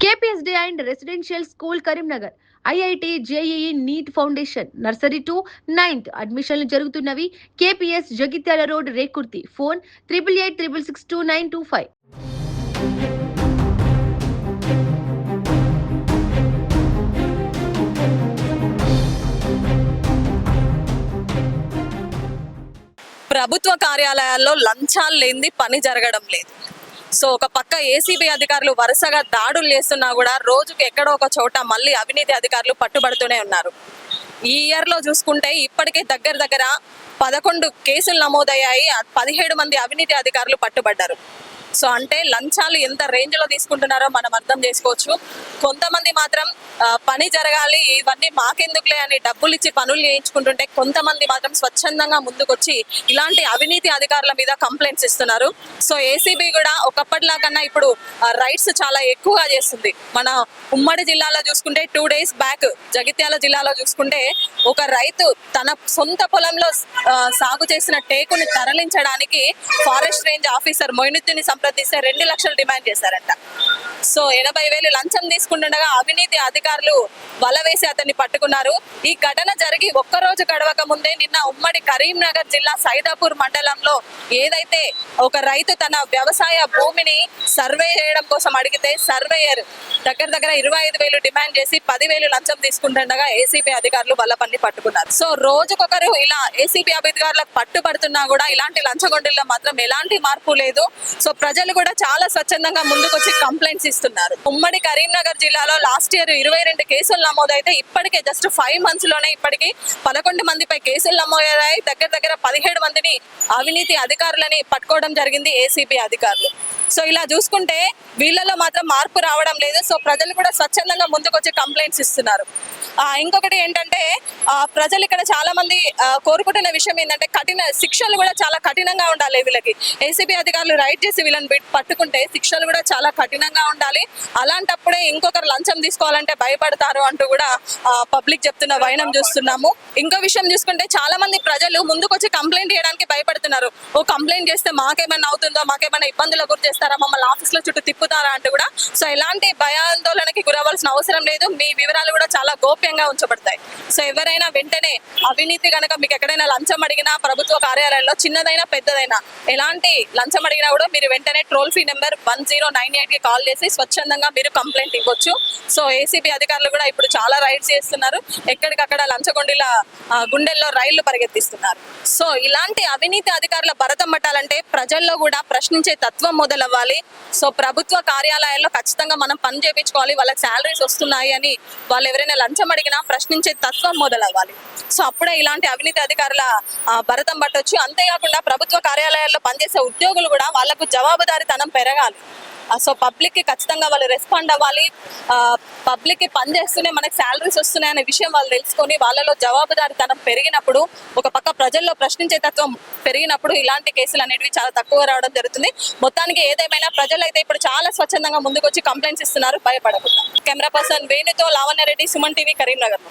KPSD and Residential School Karimnagar, IIT JEE NEET Foundation, Nursery to 9th అడ్మిషన్లు జరుగుతున్నవి. KPS Jagtial road Rekurthi. Phone 8886662925. ప్రభుత్వ కార్యాలయాల్లో లంచాలు లేనిది పని జరగడం లేదు. సో ఒక పక్క ఏసీబీ అధికారులు వరుసగా దాడులు చేస్తున్నా కూడా రోజుకి ఎక్కడో ఒక చోట మళ్ళీ అవినీతి అధికారులు పట్టుబడుతూనే ఉన్నారు. ఈ ఇయర్లో చూసుకుంటే ఇప్పటికే దగ్గర 11 కేసులు నమోదయ్యాయి. 17 మంది అవినీతి అధికారులు పట్టుబడ్డారు. సో అంటే లంచాలు ఎంత రేంజ్లో తీసుకుంటున్నారో మనం అర్థం చేసుకోవచ్చు. కొంతమంది మాత్రం పని జరగాలి, ఇవన్నీ మాకెందుకులే అని డబ్బులు ఇచ్చి పనులు చేయించుకుంటుంటే, కొంతమంది మాత్రం స్వచ్ఛందంగా ముందుకొచ్చి ఇలాంటి అవినీతి అధికారుల మీద కంప్లైంట్స్ ఇస్తున్నారు. సో ఏసీబీ కూడా ఒకప్పటిలా కన్నా ఇప్పుడు రైడ్స్ చాలా ఎక్కువగా చేస్తుంది. మన ఉమ్మడి జిల్లాలో చూసుకుంటే 2 days బ్యాక్ జగిత్యాల జిల్లాలో చూసుకుంటే ఒక రైతు తన సొంత పొలంలో సాగు చేసిన టేకుని తరలించడానికి ఫారెస్ట్ రేంజ్ ఆఫీసర్ మొయినుద్దీన్ సంప్రదిస్తే 2 లక్షలు డిమాండ్ చేశారంట. సో 80,000 లంచం తీసుకుంటుండగా అవినీతి అధికారులు వల వేసి అతన్ని పట్టుకున్నారు. ఈ ఘటన జరిగి ఒక్కరోజు గడవక ముందే నిన్న ఉమ్మడి కరీంనగర్ జిల్లా సైదాపూర్ మండలంలో ఏదైతే ఒక రైతు తన వ్యవసాయ భూమిని సర్వే చేయడం కోసం అడిగితే సర్వేయర్ దగ్గర 25,000 డిమాండ్ చేసి 10,000 లంచం తీసుకుంటుండగా ఏసీబీ అధికారులు వల్ల పన్ని పట్టుకున్నారు. సో రోజుకొకరు ఇలా ఏసీబీ అధికారులకు పట్టుబడుతున్నా కూడా ఇలాంటి లంచగొండిల్లో మాత్రం ఎలాంటి మార్పు లేదు. సో ప్రజలు కూడా చాలా స్వచ్ఛందంగా ముందుకొచ్చి కంప్లైంట్స్ ఇస్తున్నారు. ఉమ్మడి కరీంనగర్ జిల్లాలో లాస్ట్ ఇయర్ 22 కేసులు నమోదైతే ఇప్పటికే జస్ట్ 5 months లోనే ఇప్పటికి 11 మందిపై కేసులు నమోదయ్యాయి. దగ్గర 17 మందిని అవినీతి అధికారులని పట్టుకోవడం జరిగింది ఏసీబీ అధికారులు. సో ఇలా చూసుకుంటే వీళ్ళలో మాత్రం మార్పు రావడం లేదు. సో ప్రజలు కూడా స్వచ్ఛందంగా ముందుకొచ్చి కంప్లైంట్స్ ఇస్తున్నారు. ఇంకొకటి ఏంటంటే ప్రజలు ఇక్కడ చాలా మంది కోరుకుంటున్న విషయం ఏంటంటే కఠిన శిక్షలు కూడా చాలా కఠినంగా ఉండాలి. వీళ్ళకి ఏసీబీ అధికారులు రైడ్ చేసి వీళ్ళని పట్టుకుంటే శిక్షలు కూడా చాలా కఠినంగా ఉండాలి. అలాంటప్పుడే ఇంకొకరు లంచం తీసుకోవాలంటే భయపడతారు అంటూ కూడా పబ్లిక్ చెప్తున్న వైనం చూస్తున్నాము. ఇంకో విషయం చూసుకుంటే చాలా మంది ప్రజలు ముందుకొచ్చి కంప్లైంట్ చేయడానికి భయపడుతున్నారు. ఓ కంప్లైంట్ చేస్తే మాకేమైనా అవుతుందో, మాకేమైనా ఇబ్బందులు గురి చేస్తారా, మమ్మల్ని ఆఫీస్లో చుట్టూ తిప్పుతారా అంటూ కూడా. సో ఎలాంటి భయాందోళనకి గురవ్వాల్సిన అవసరం లేదు. మీ వివరాలు కూడా చాలా గోప్యంగా ఉంచబడతాయి. సో ఎవరైనా వెంటనే అవినీతి కనుక మీకు ఎక్కడైనా లంచం అడిగినా ప్రభుత్వ కార్యాలయాల్లో చిన్నదైనా పెద్దదైనా ఎలాంటి లంచం అడిగినా కూడా మీరు వెంటనే టోల్ ఫ్రీ నెంబర్ 1098కి కాల్ చేసి స్వచ్ఛందంగా మీరు కంప్లైంట్ ఇవ్వచ్చు. సో ఏసీబీ అధికారులు కూడా ఇప్పుడు చాలా రైడ్స్ చేస్తున్నారు. ఎక్కడికక్కడ లంచగొండిల గుండెల్లో రైళ్లు పరిగెత్తిస్తున్నారు. సో ఇలాంటి అవినీతి అధికారుల భరతం పట్టాలంటే ప్రజల్లో కూడా ప్రశ్నించే తత్వం మొదలవ్వాలి. సో ప్రభుత్వ కార్యాలయాల్లో ఖచ్చితంగా మనం పని చేయించుకోవాలి. వాళ్ళకి శాలరీస్ వస్తున్నాయి అని వాళ్ళు ఎవరైనా లంచం అడిగినా ప్రశ్నించే తత్వం మొదలవ్వాలి. సో అప్పుడే ఇలాంటి అవినీతి అధికారుల భరతం పట్టొచ్చు. అంతేకాకుండా ప్రభుత్వ కార్యాలయాల్లో పనిచేసే ఉద్యోగులు కూడా వాళ్ళకు జవాబుదారీతనం పెరగాలి. సో పబ్లిక్ కి ఖచ్చితంగా వాళ్ళు రెస్పాండ్ అవ్వాలి. పబ్లిక్ కి పని చేస్తూనే మనకి శాలరీస్ వస్తున్నాయి అనే విషయం వాళ్ళు తెలుసుకొని వాళ్ళలో జవాబుదారీతనం పెరిగినప్పుడు, ఒక పక్క ప్రజల్లో ప్రశ్నించే తత్వం పెరిగినప్పుడు ఇలాంటి కేసులు అనేవి చాలా తక్కువ రావడం జరుగుతుంది. మొత్తానికి ఏదేమైనా ప్రజలు అయితే ఇప్పుడు చాలా స్వచ్ఛందంగా ముందుకు వచ్చి కంప్లైంట్స్ ఇస్తున్నారు, భయపడకుండా. కెమెరా పర్సన్ వేణుతో లావణ్య రెడ్డి, సుమన్ టీవీ, కరీంనగర్.